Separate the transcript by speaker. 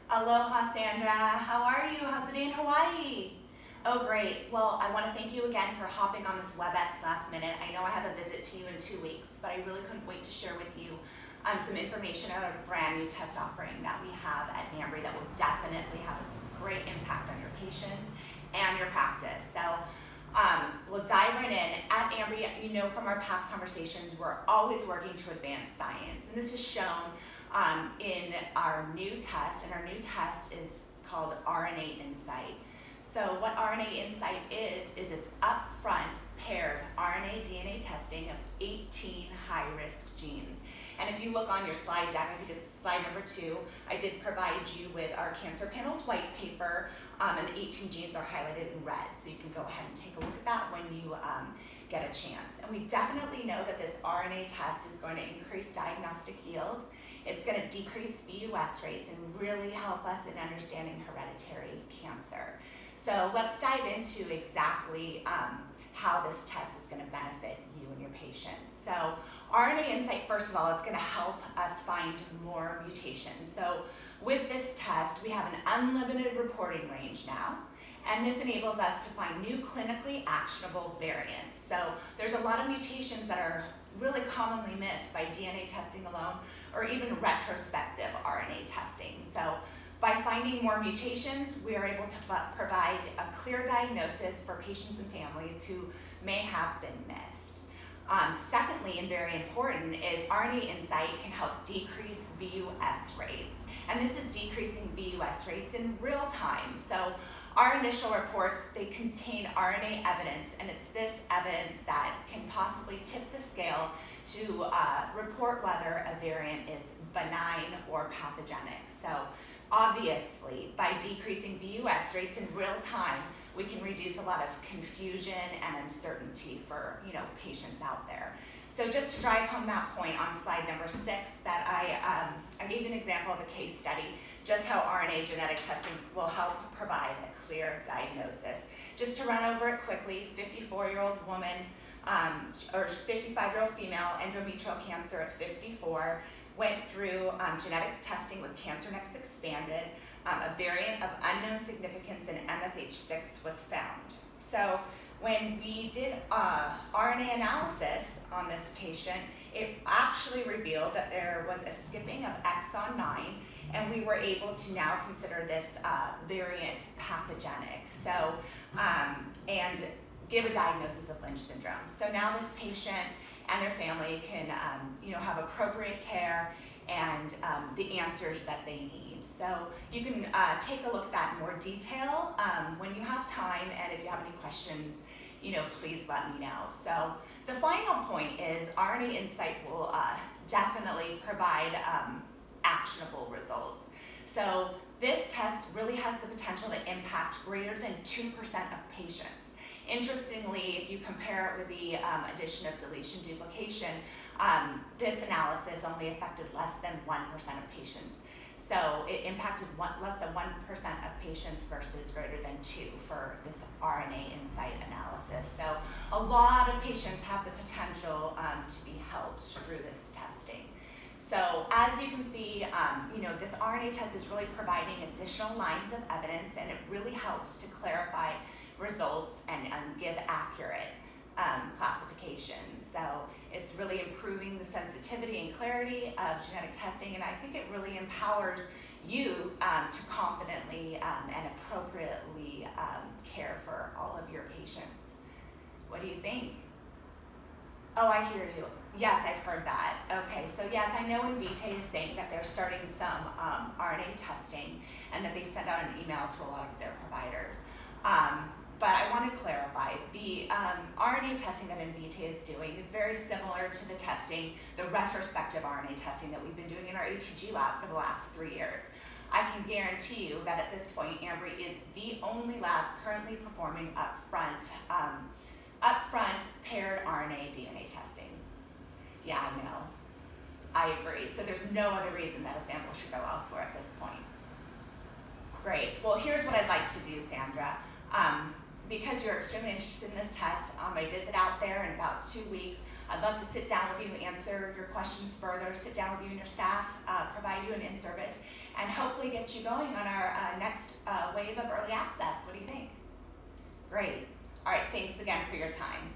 Speaker 1: Aloha, Sandra. How are you? How's the day in Hawaii? Oh, great. Well, I want to thank you again for hopping on this WebEx last minute. I know I have a visit to you in 2 weeks, but I really couldn't wait to share with you some information about a brand new test offering that we have at Ambry that will definitely have a great impact on your patients and your practice. So we'll dive right in. At Ambry, you know from our past conversations, we're always working to advance science, and this is shown in our new test, and our new test is called RNA Insight. So what RNA Insight is it's upfront paired RNA DNA testing of 18 high-risk genes. And if you look on your slide deck, I think it's slide number 2, I did provide you with our Cancer Panel's white paper, and the 18 genes are highlighted in red, so you can go ahead and take a look at that when you get a chance. And we definitely know that this RNA test is going to increase diagnostic yield. It's going to decrease VUS rates and really help us in understanding hereditary cancer. So let's dive into exactly how this test is going to benefit you and your patients. So RNA Insight, first of all, is going to help us find more mutations. So with this test, we have an unlimited reporting range now, and this enables us to find new clinically actionable variants. So there's a lot of mutations that are really commonly missed by DNA testing alone, or even retrospective RNA testing. So by finding more mutations, we are able to provide a clear diagnosis for patients and families who may have been missed. Secondly, and very important, is RNA Insight can help decrease VUS rates. And this is decreasing VUS rates in real time. So our initial reports, they contain RNA evidence, and it's this evidence that can possibly tip the scale to report whether a variant is benign or pathogenic. So obviously, by decreasing VUS rates in real time, we can reduce a lot of confusion and uncertainty for patients out there. So just to drive home that point on slide number 6, that I gave an example of a case study, just how RNA genetic testing will help provide a clear diagnosis. Just to run over it quickly, 54-year-old woman, or 55-year-old female, endometrial cancer at 54, went through genetic testing with Cancer Next Expanded. A variant of unknown significance in MSH6 was found. So when we did RNA analysis on this patient, it actually revealed that there was a skipping of exon 9, and we were able to now consider this variant pathogenic. So, and give a diagnosis of Lynch syndrome. So now this patient and their family can have appropriate care and the answers that they need. So you can take a look at that in more detail when you have time, and if you have any questions, please let me know. So the final point is RNA Insight will definitely provide actionable results. So this test really has the potential to impact greater than 2% of patients. Interestingly, if you compare it with the addition of deletion duplication, this analysis only affected less than 1% of patients. So it impacted less than 1% of patients versus greater than 2% for this RNA Insight analysis. So a lot of patients have the potential to be helped through this testing. So as you can see, this RNA test is really providing additional lines of evidence, and it really helps to clarify results and give accurate classifications. So it's really improving the sensitivity and clarity of genetic testing, and I think it really empowers you to confidently and appropriately care for all of your patients. What do you think? Oh, I hear you. Yes, I've heard that. Okay, so yes, I know Invitae is saying that they're starting some RNA testing and that they've sent out an email to a lot of their providers. But I want to clarify, the RNA testing that Invitae is doing is very similar to the testing, the retrospective RNA testing that we've been doing in our ATG lab for the last 3 years. I can guarantee you that at this point, Ambry is the only lab currently performing upfront paired RNA DNA testing. Yeah, I know. I agree. So there's no other reason that a sample should go elsewhere at this point. Great. Well, here's what I'd like to do, Sandra. Because you're extremely interested in this test, on my visit out there in about 2 weeks, I'd love to sit down with you, answer your questions further, sit down with you and your staff, provide you an in-service, and hopefully get you going on our next wave of early access. What do you think? Great. All right, thanks again for your time.